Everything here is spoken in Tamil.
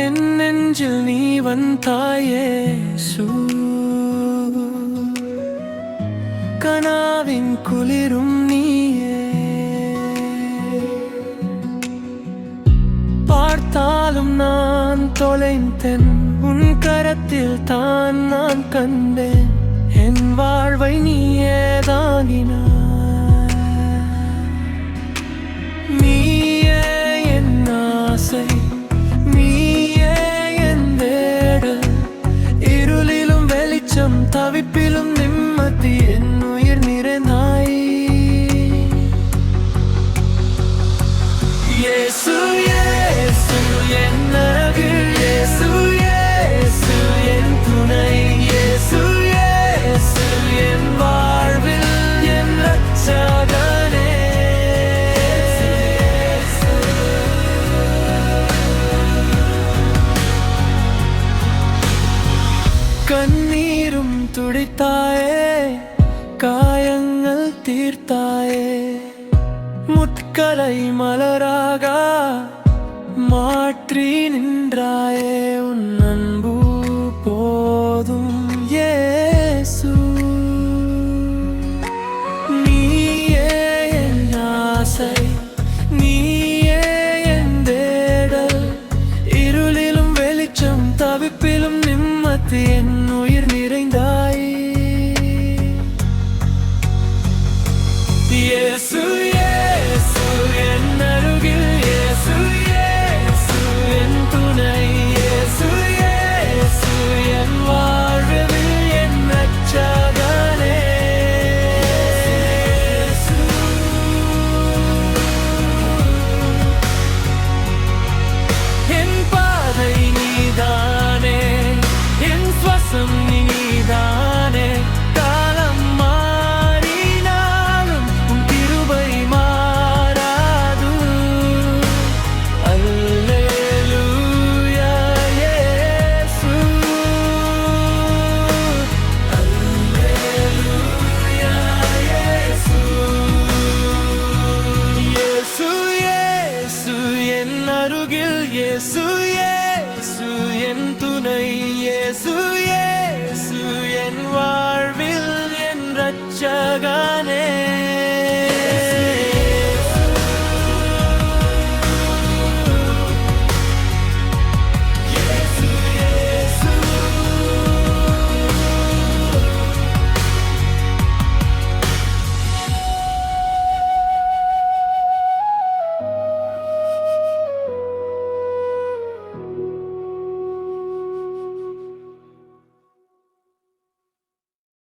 என் நெஞ்சில் நீ வந்தாயே இயேசு. கனாவின் குளிரும் நீயே, பார்த்தாலும் நான் தொலைந்தேன், உன் கரத்தில் தான் நான் கண்டேன். என் வாழ்வை நீயே தாங்கினாய். நீயே என் ஆசை, நீயே என் தேடல். இருளிலும் வெளிச்சம், தவிப்பிலும் நிம்மதி, என் உயிர் நிறைந்தாய். இயேசு இயேசு என் அருகில், இயேசு இயேசு என் துணை, இயேசு இயேசு என் வாழ்வில் என் இரட்சகனே. கண்ணீரும் துடைத்தாயே, காயங்கள் தீர்த்தாயே, முட்களை மலராக மாற்றி நின்றாயே. உன் அன்பு போதும் இயேசு. நீயே என் ஆசை, நீயே என் தேடல். இருளிலும் வெளிச்சம், தவிப்பிலும் நிம்மதி, என் உயிர் நிறைந்தாய். இயேசு இயேசு என் அருகில், இயேசு இயேசு என் துணை, இயேசு இயேசு என் வாழ்வில் என் இரட்சகனே. என் பாதை நீதானே, என் சுவாசம் நீதானே. காலம் மாறினாலும் உன் கிருபை மாறாது. அல்லேலூயா இயேசு, அல்லேலூயா இயேசு. இயேசு இயேசு என் அருகில், இயேசு இயேசு என் துணை, இயேசு